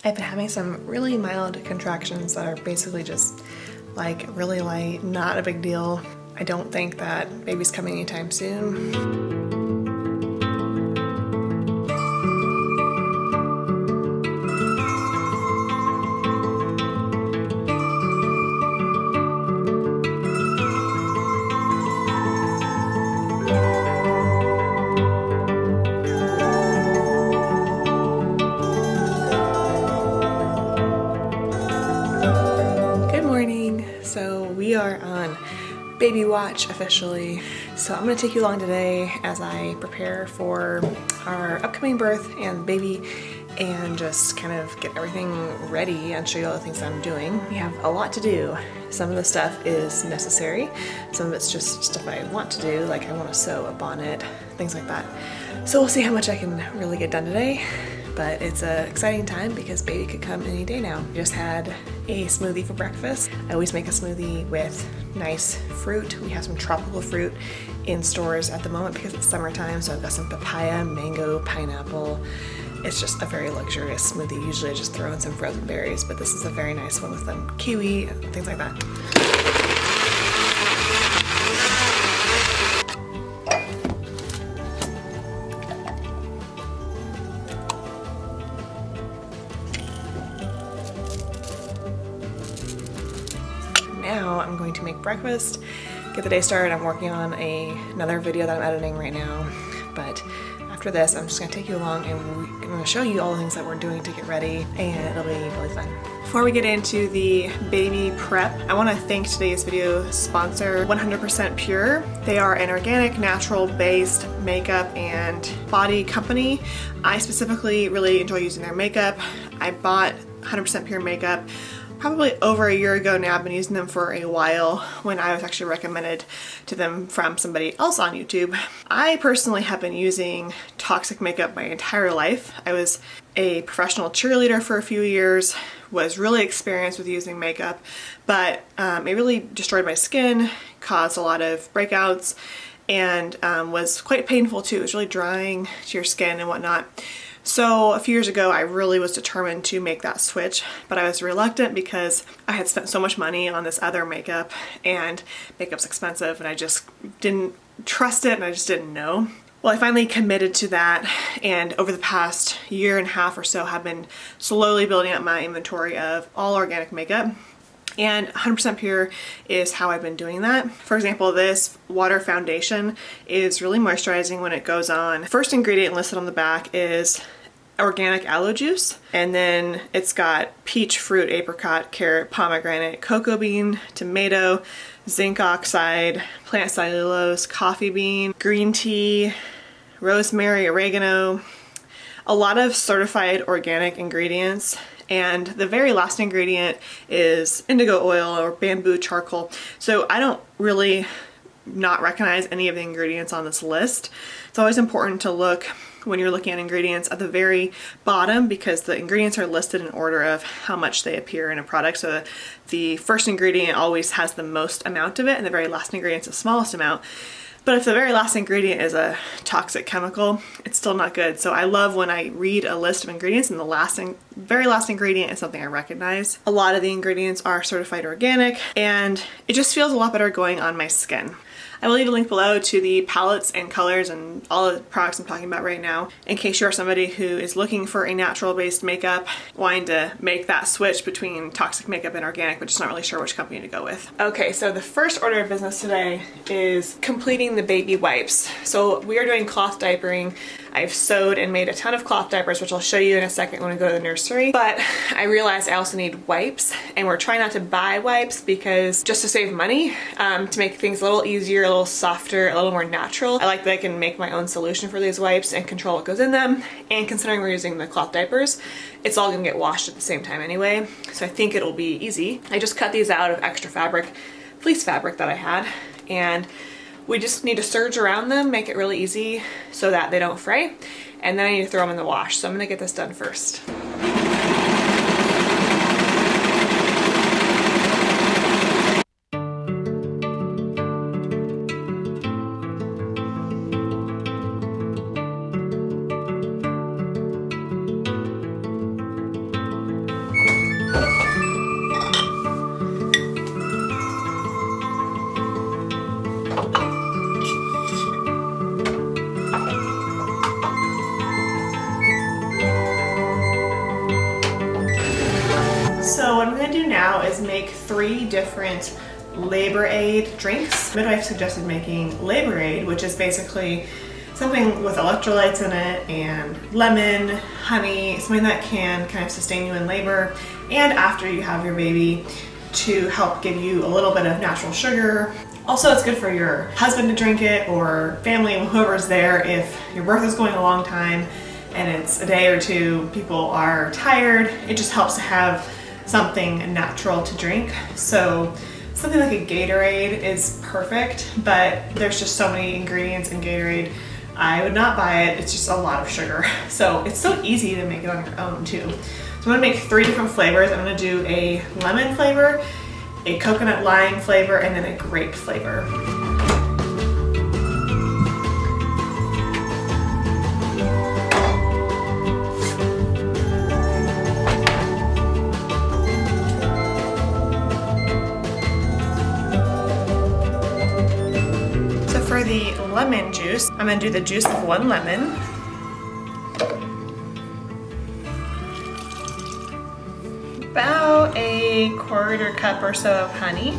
I've been having some really mild contractions that are basically just like really light, not a big deal. I don't think that baby's coming anytime soon. We are on baby watch officially. So I'm gonna take you along today as I prepare for our upcoming birth and baby and just kind of get everything ready and show you all the things I'm doing. We have a lot to do. Some of the stuff is necessary. Some of it's just stuff I want to do, like I want to sew a bonnet, things like that. So we'll see how much I can really get done today. But it's an exciting time because baby could come any day now. We just had a smoothie for breakfast. I always make a smoothie with nice fruit. We have some tropical fruit in stores at the moment because it's summertime, so I've got some papaya, mango, pineapple. It's just a very luxurious smoothie. Usually I just throw in some frozen berries, but this is a very nice one with some kiwi and things like that. Now I'm going to make breakfast, get the day started. I'm working on another video that I'm editing right now, but after this I'm just going to take you along and I'm going to show you all the things that we're doing to get ready, and it'll be really fun. Before we get into the baby prep, I want to thank today's video sponsor, 100% Pure. They are an organic, natural-based makeup and body company. I specifically really enjoy using their makeup. I bought 100% Pure makeup probably over a year ago now. I've been using them for a while when I was actually recommended to them from somebody else on YouTube. I personally have been using toxic makeup my entire life. I was a professional cheerleader for a few years, was really experienced with using makeup, but it really destroyed my skin, caused a lot of breakouts, and was quite painful too. It was really drying to your skin and whatnot. So a few years ago, I really was determined to make that switch, but I was reluctant because I had spent so much money on this other makeup, and makeup's expensive, and I just didn't trust it, and I just didn't know. Well, I finally committed to that, and over the past year and a half or so have been slowly building up my inventory of all organic makeup. And 100% Pure is how I've been doing that. For example, this water foundation is really moisturizing when it goes on. First ingredient listed on the back is organic aloe juice, and then it's got peach fruit, apricot, carrot, pomegranate, cocoa bean, tomato, zinc oxide, plant cellulose, coffee bean, green tea, rosemary, oregano, a lot of certified organic ingredients. And the very last ingredient is indigo oil or bamboo charcoal. So I don't really not recognize any of the ingredients on this list. It's always important to look when you're looking at ingredients at the very bottom, because the ingredients are listed in order of how much they appear in a product. So the first ingredient always has the most amount of it, and the very last ingredient is the smallest amount. But if the very last ingredient is a toxic chemical, it's still not good. So I love when I read a list of ingredients and the very last ingredient is something I recognize. A lot of the ingredients are certified organic, and it just feels a lot better going on my skin. I will leave a link below to the palettes and colors and all the products I'm talking about right now, in case you are somebody who is looking for a natural-based makeup, wanting to make that switch between toxic makeup and organic, but just not really sure which company to go with. Okay, so the first order of business today is completing the baby wipes. So we are doing cloth diapering. I've sewed and made a ton of cloth diapers, which I'll show you in a second when we go to the nursery. But I realized I also need wipes, and we're trying not to buy wipes because just to save money, to make things a little easier, a little softer, a little more natural. I like that I can make my own solution for these wipes and control what goes in them. And considering we're using the cloth diapers, it's all gonna get washed at the same time anyway. So I think it'll be easy. I just cut these out of extra fabric, fleece fabric that I had, and we just need to serge around them, make it really easy so that they don't fray, and then I need to throw them in the wash. So I'm gonna get this done first. So what I'm going to do now is make 3 different labor aid drinks. Midwife suggested making labor aid, which is basically something with electrolytes in it and lemon, honey, something that can kind of sustain you in labor and after you have your baby to help give you a little bit of natural sugar. Also, it's good for your husband to drink it or family, whoever's there, if your birth is going a long time and it's a day or 2, people are tired. It just helps to have something natural to drink. So something like a Gatorade is perfect, but there's just so many ingredients in Gatorade. I would not buy it. It's just a lot of sugar. So it's so easy to make it on your own too. So I'm gonna make 3 different flavors. I'm gonna do a lemon flavor, a coconut lime flavor, and then a grape flavor. So for the lemon juice, I'm gonna do the juice of 1 lemon. About a 1/4 cup or so of honey.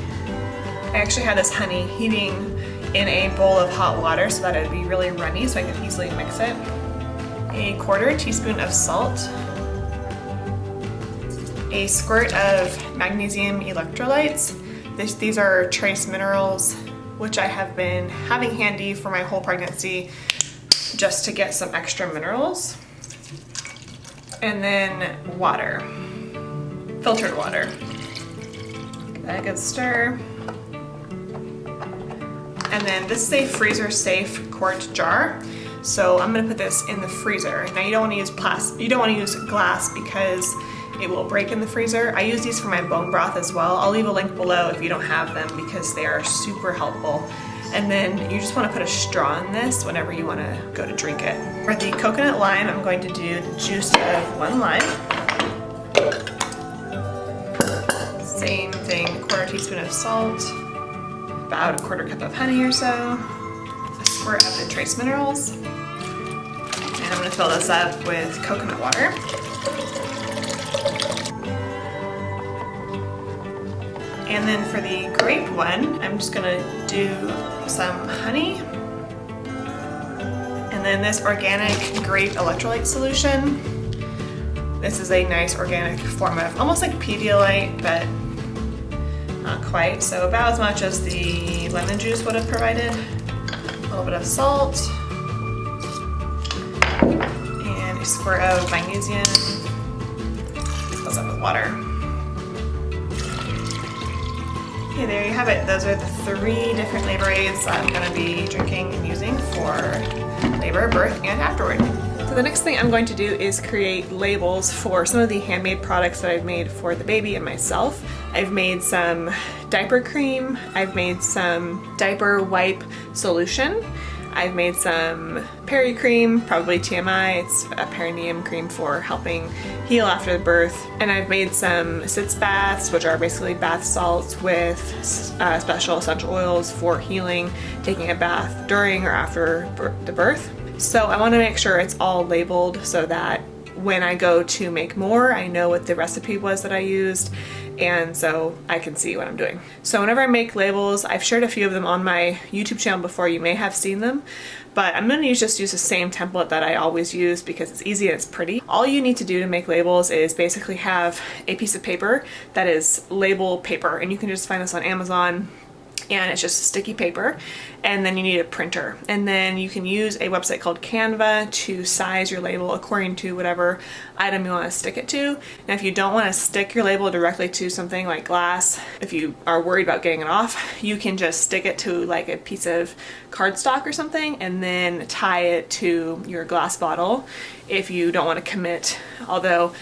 I actually had this honey heating in a bowl of hot water so that it would be really runny so I could easily mix it. A 1/4 teaspoon of salt. A squirt of magnesium electrolytes. These are trace minerals, which I have been having handy for my whole pregnancy just to get some extra minerals. And then water. Filtered water. Give that a good stir. And then this is a freezer safe quart jar. So I'm gonna put this in the freezer. Now you don't wanna use glass because it will break in the freezer. I use these for my bone broth as well. I'll leave a link below if you don't have them because they are super helpful. And then you just wanna put a straw in this whenever you wanna go to drink it. For the coconut lime, I'm going to do the juice of 1 lime. Same thing, 1/4 teaspoon of salt, about a 1/4 cup of honey or so, a squirt of the trace minerals, and I'm gonna fill this up with coconut water. And then for the grape one, I'm just gonna do some honey, and then this organic grape electrolyte solution. This is a nice organic form of almost like Pedialyte, but not quite. So about as much as the lemon juice would have provided. A little bit of salt and a squirt of magnesium. Fills up with water. Okay, there you have it. Those are the 3 different labor aids that I'm going to be drinking and using for labor, birth, and afterward. So the next thing I'm going to do is create labels for some of the handmade products that I've made for the baby and myself. I've made some diaper cream, I've made some diaper wipe solution, I've made some peri cream, probably TMI, it's a perineum cream for helping heal after the birth, and I've made some sitz baths, which are basically bath salts with special essential oils for healing, taking a bath during or after the birth. So I want to make sure it's all labeled so that when I go to make more, I know what the recipe was that I used, and so I can see what I'm doing. So whenever I make labels, I've shared a few of them on my YouTube channel before, you may have seen them, but I'm going to just use the same template that I always use because it's easy and it's pretty. All you need to do to make labels is basically have a piece of paper that is label paper, and you can just find this on Amazon. And it's just sticky paper, and then you need a printer, and then you can use a website called Canva to size your label according to whatever item you want to stick it to. Now if you don't want to stick your label directly to something like glass, if you are worried about getting it off, you can just stick it to like a piece of cardstock or something and then tie it to your glass bottle if you don't want to commit, although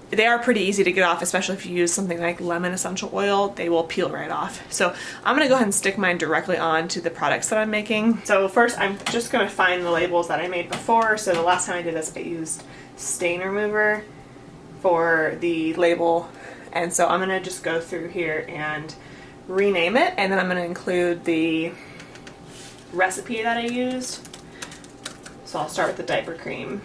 they are pretty easy to get off, especially if you use something like lemon essential oil, they will peel right off. So I'm gonna go ahead and stick mine directly on to the products that I'm making. So first I'm just gonna find the labels that I made before. So the last time I did this, I used stain remover for the label. And so I'm gonna just go through here and rename it, and then I'm gonna include the recipe that I used. So I'll start with the diaper cream.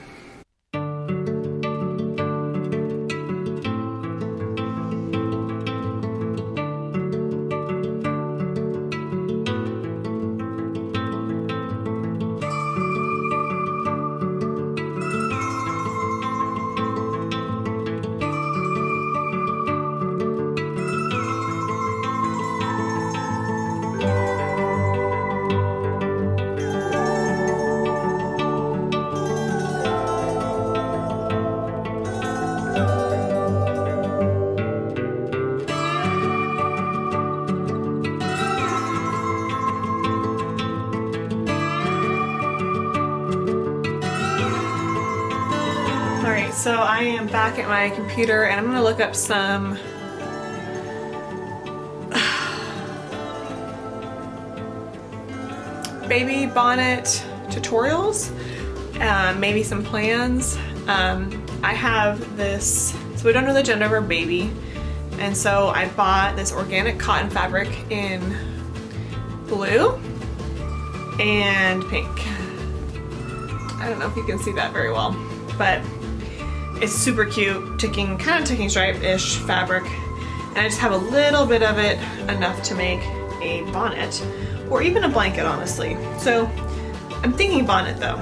So I am back at my computer and I'm gonna look up some baby bonnet tutorials, maybe some plans. I have this, so we don't know the gender of our baby, and so I bought this organic cotton fabric in blue and pink. I don't know if you can see that very well, but it's super cute, kind of ticking stripe-ish fabric, and I just have a little bit of it, enough to make a bonnet, or even a blanket, honestly. So I'm thinking bonnet though.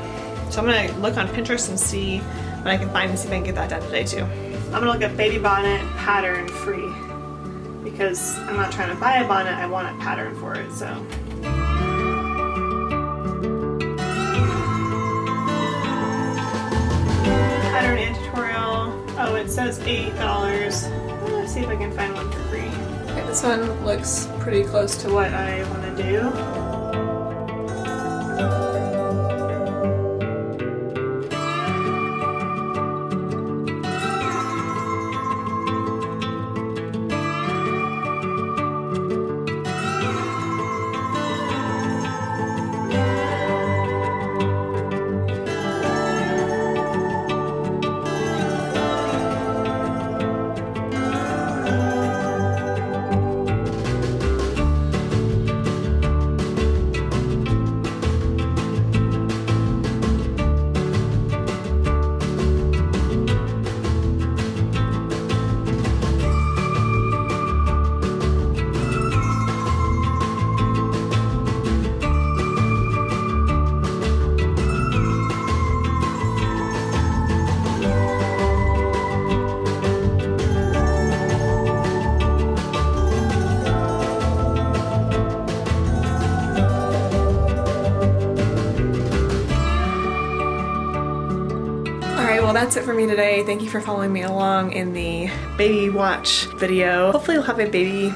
So I'm gonna look on Pinterest and see what I can find and see if I can get that done today too. I'm gonna look at baby bonnet pattern free, because I'm not trying to buy a bonnet, I want a pattern for it, so. Pattern and tutorial. Oh, it says $8. Let's see if I can find one for free. Okay, this one looks pretty close to what I want to do. Well, that's it for me today. Thank you for following me along in the baby watch video. Hopefully we'll have a baby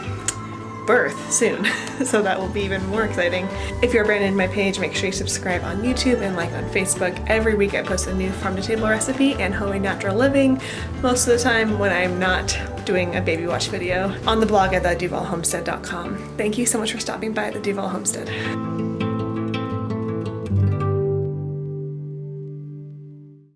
birth soon, so that will be even more exciting. If you're brand new to my page, make sure you subscribe on YouTube and like on Facebook. Every week I post a new farm to table recipe and homemade natural living, most of the time when I'm not doing a baby watch video, on the blog at theduvallhomestead.com. Thank you so much for stopping by at the Duvall Homestead.